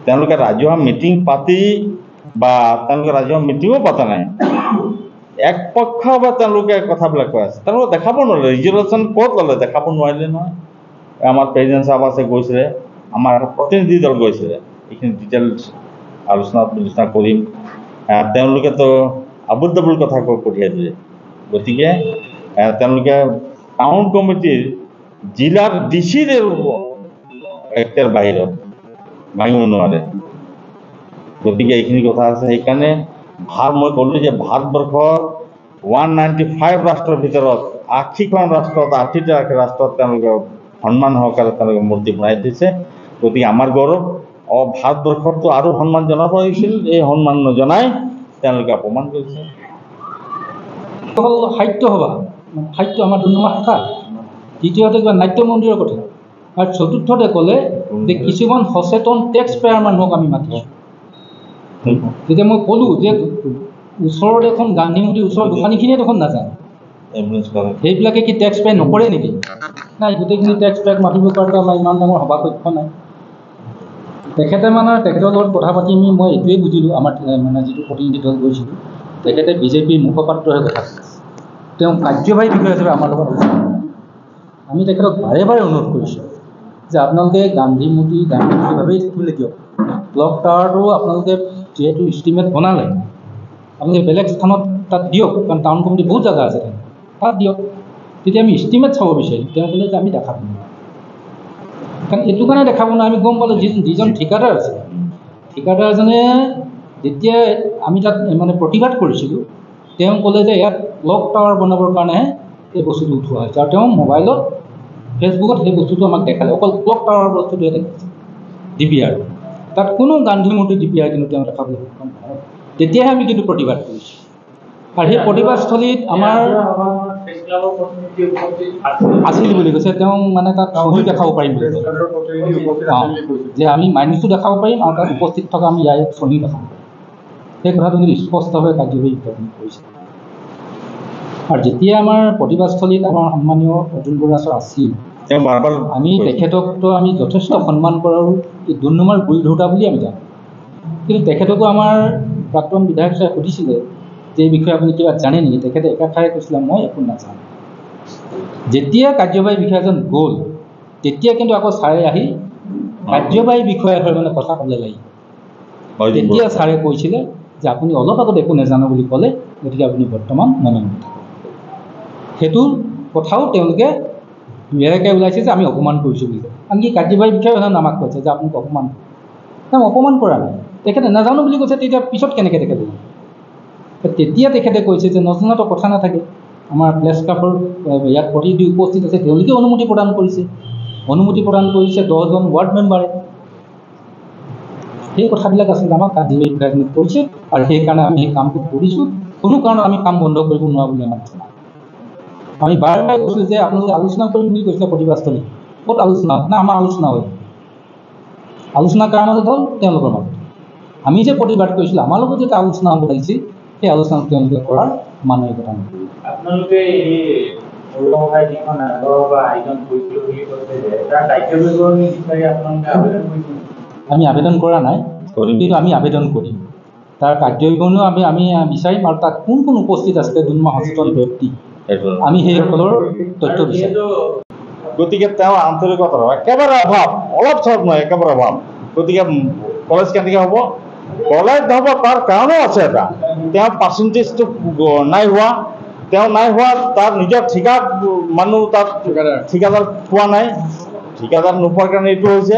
তেওঁলোকে ৰাজহুৱা মিটিং পাতি বা তেওঁলোকে ৰাজহুৱা মিটিঙো পতা নাই, একপক্ষভাৱে তেওঁলোকে কথাবিলাক কৈ আছে। তেওঁলোকে দেখাব নোৱাৰিলে, ৰিজলিউশ্যন ক'ত ল'লে দেখাব নোৱাৰিলে নহয়। আমাৰ প্ৰেচিডেণ্ট চাহাব আছে, গৈছিলে, আমাৰ প্ৰতিনিধি দল গৈছিলে, এইখিনি ডিটেইলছ আলোচনা কৰিম। তেওঁলোকেতো আবুল ডাবুল কথা কৈ পঠিয়াই দিলে। গতিকে তেওঁলোকে টাউন কমিটিৰ জিলাৰ ডিচিৰ এক্টৰ বাহিৰত ভাঙিব নোৱাৰে। গতিকে এইখিনি কথা আছে। সেইকাৰণে মই ক'লোঁ যে ভাৰতবৰ্ষৰ 195 ৰাষ্ট্ৰৰ ভিতৰত 80খন ৰাষ্ট্ৰত 80টা ৰাষ্ট্ৰত তেওঁলোকে সন্মান সহকাৰে তেওঁলোকে মূৰ্তি বনাই দিছে। গতিকে আমাৰ গৌৰৱ। ভাৰতবৰ্ষতো আৰু সন্মান জনাব লাগিছিল, এই সন্মান নজনাই তেওঁলোকে অপমান কৰিছে। সাহিত্য সভা, সাহিত্য আমাৰ দুৰ্নমা শাখা। দ্বিতীয়তে কিবা নাট্য মন্দিৰৰ কথা, আৰু চতুৰ্থতে ক'লে যে কিছুমান সচেতন টেক্স পেয়াৰ মানুহক আমি মাতিছোঁ। তেতিয়া মই ক'লোঁ যে ওচৰত এখন গান্ধী মন্দিৰ ওচৰৰ দোকানীখিনিয়ে দেখোন নাজানে, সেইবিলাকে কি টেক্স পে' নকৰে নেকি? নাই, গোটেইখিনি টেক্স পে'ক মাতিব কাৰণে আমাৰ ইমান ডাঙৰ সভাকক্ষ নাই। তেখেতৰ লগত কথা পাতি মই এইটোৱেই বুজিলোঁ, আমাৰ যিটো প্ৰতিনিধি দল গৈছিলোঁ, তেখেতে বিজেপিৰ মুখপাত্ৰহে কথা কৈছে, তেওঁ কাৰ্যবাহী বিষয়া হিচাপে আমাৰ লগত আলোচনা কৰে। আমি তেখেতক বাৰে বাৰে অনুৰোধ কৰিছোঁ যে আপোনালোকে গান্ধী মূৰ্তিভাৱেই থাকিবলৈ দিয়ক। ক্লক টাৱাৰটো আপোনালোকে যিহেতু ইষ্টিমেট বনালে, আপোনালোকে বেলেগ স্থানত তাত দিয়ক, কাৰণ টাউন কমিটি বহুত জেগা আছে তাত দিয়ক। তেতিয়া আমি ইষ্টিমেট চাব বিচাৰিম। তেওঁ ক'লে যে আমি দেখাব নোৱাৰোঁ। কাৰণ এইটো কাৰণে দেখাব নোৱাৰোঁ, আমি গম পালোঁ যিজন ঠিকাদাৰ আছে, ঠিকাদাৰজনে যেতিয়া আমি তাত প্ৰতিবাদ কৰিছিলোঁ, তেওঁ ক'লে যে ইয়াত ক্লক টাৱাৰ বনাবৰ কাৰণেহে এই বস্তুটো উঠোৱা হৈছে, আৰু তেওঁ মোবাইলত ফেচবুকত সেই বস্তুটো আমাক দেখালে। অকল ক্লক টাৱাৰৰ বস্তুটোৱে দেখাইছে DPR, তাত কোনো গান্ধী মূৰ্তি DPR কিন্তু তেওঁ দেখাবলৈ সক্ষম নহয়। তেতিয়াহে আমি কিন্তু প্ৰতিবাদ কৰিছোঁ। আৰু সেই প্ৰতিবাদস্থলীত আমাৰ আছিল বুলি কৈছে, তেওঁ তাত চহী দেখাব পাৰিম বুলি কৈছে, যে আমি মাইনাছটো দেখাব পাৰিম আৰু তাত উপস্থিত থকা আমি ইয়াৰ চহী দেখাব পাৰিম। সেই কথাটো কিন্তু স্পষ্টভাৱে কাৰ্যবাহী উত্থাপন কৰিছে। আৰু যেতিয়া আমাৰ প্ৰতিবাদস্থলীত আমাৰ সন্মানীয় অতুল বৰা ছাৰ আছিল, আমি তেখেতকতো আমি যথেষ্ট সন্মান কৰাৰো এই দুৰ্নমাৰ গুৰি ধৰোঁতা বুলি আমি জানো। কিন্তু তেখেতকো আমাৰ প্ৰাক্তন বিধায়ক ছাৰে সুধিছিলে যে এই বিষয়ে আপুনি কিবা জানে নেকি? তেখেতে একাষাৰে কৈছিলে মই একো নাজানো। যেতিয়া কাৰ্যবাহী বিষয়াজন গ'ল, তেতিয়া কিন্তু আকৌ ছাৰে আহি কাৰ্যবাহী বিষয়াৰ হৈ কথা ক'বলৈ লাগিব। তেতিয়া ছাৰে কৈছিলে যে আপুনি অলপ আগত একো নাজানো বুলি ক'লে, গতিকে আপুনি বৰ্তমান মনে মনে থাকক। সেইটো কথাও তেওঁলোকে বেয়াকৈ ওলাইছে যে আমি অপমান কৰিছোঁ বুলি। আনকি কাৰ্যবাহী বিষয়াজনে আমাক কৈছে যে আপোনাক অপমান কৰিছে। তেওঁ অপমান কৰা নাই, তেখেতে নাজানো বুলি কৈছে। তেতিয়া পিছত কেনেকৈ তেখেতে তেতিয়া তেখেতে কৈছে যে নজনাতো কথা নাথাকে। আমাৰ প্লেছ ক্লাবৰ ইয়াত প্ৰতিনিধি উপস্থিত আছে, তেওঁলোকে অনুমতি প্ৰদান কৰিছে। 10জন ৱাৰ্ড মেম্বাৰে। সেই কথাবিলাক আচলতে আমাক কাৰ্যবাহী বিষয়াজনে কৈছে, আৰু সেইকাৰণে আমি সেই কামটো কৰিছোঁ। কোনো কাৰণত আমি কাম বন্ধ কৰিব নোৱাৰোঁ বুলি আমাক জনায়। আমি বাৰে বাৰে কৈছোঁ যে আপোনালোকে আলোচনা কৰিম বুলি কৈছিলে প্ৰতিবাদস্থলীত, ক'ত আলোচনা না আমাৰ আলোচনা হ'ল। আলোচনা কাৰ মাজত হ'ল? তেওঁলোকৰ মাজত। আমি যে প্ৰতিবাদ কৰিছিলোঁ, আমাৰ লগত যেতিয়া আলোচনা হ'ব লাগিছিল, সেই আলোচনা তেওঁলোকে কৰাৰ মানসিকতা নকৰিলে। আপোনালোকে আমি আবেদন কৰা নাই, কিন্তু আমি আবেদন কৰিম। তাৰ কাৰ্যবিৱৰণীও আমি বিচাৰিম, আৰু তাত কোন কোন উপস্থিত আছিলে দুৰ্নমা সচেতন ব্যক্তি, আমি সেইসকলৰ তথ্য বিচাৰিম। গতিকে তেওঁৰ আন্তৰিকতাৰ একেবাৰে অভাৱ, অলপ চলপ নহয়, একেবাৰে অভাৱ। গতিকে কলেজ কেনেকৈ হ'ব? কলেজ নহ'ব তাৰ কাৰণো আছে এটা। তেওঁ পাৰ্চেণ্টেজটো নাই হোৱা, তাৰ নিজৰ মানুহ তাত ঠিকাদাৰ পোৱা নাই। ঠিকাদাৰ নোপোৱাৰ কাৰণে এইটো হৈছে।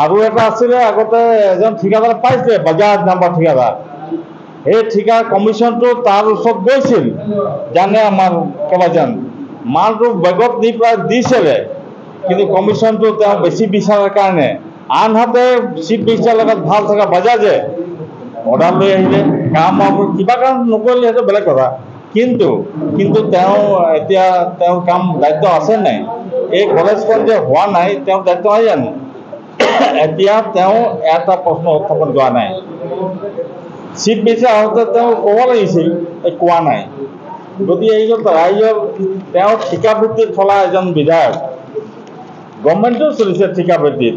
আৰু এটা আছিলে, আগতে এজন ঠিকাদাৰ পাইছিলে, বাজাজ নাম্বাৰ ঠিকাদাৰ। সেই ঠিকাৰ কমিশ্যনটো তাৰ ওচৰত গৈছিল, জানে আমাৰ কেইবাজন মালটো বেগত নি পেলাই দিছিলে, কিন্তু কমিশ্যনটো তেওঁ বেছি বিচাৰাৰ কাৰণে আনহাতে চিফ মিনিষ্টাৰৰ লগত ভাল থকা বাজাজে অৰ্ডাৰ লৈ আহিলে। কাম কিবা কাৰণ নকৰিলে সেইটো বেলেগ কথা, কিন্তু এতিয়া তেওঁৰ কাম দায়িত্ব আছে নাই? এই কলেজখন যে হোৱা নাই, তেওঁৰ দায়িত্ব নাই জানো? এতিয়া তেওঁ এটা প্ৰশ্ন উত্থাপন কৰা নাই। চিফ মিনিষ্টাৰ আহোঁতে তেওঁ ক'ব লাগিছিল, কোৱা নাই। গতিকে এই ৰাইজৰ তেওঁ ঠিকা ভিত্তিত চলা এজন বিধায়ক, গভৰ্ণমেণ্টো চলিছে ঠিকা ভিত্তিত,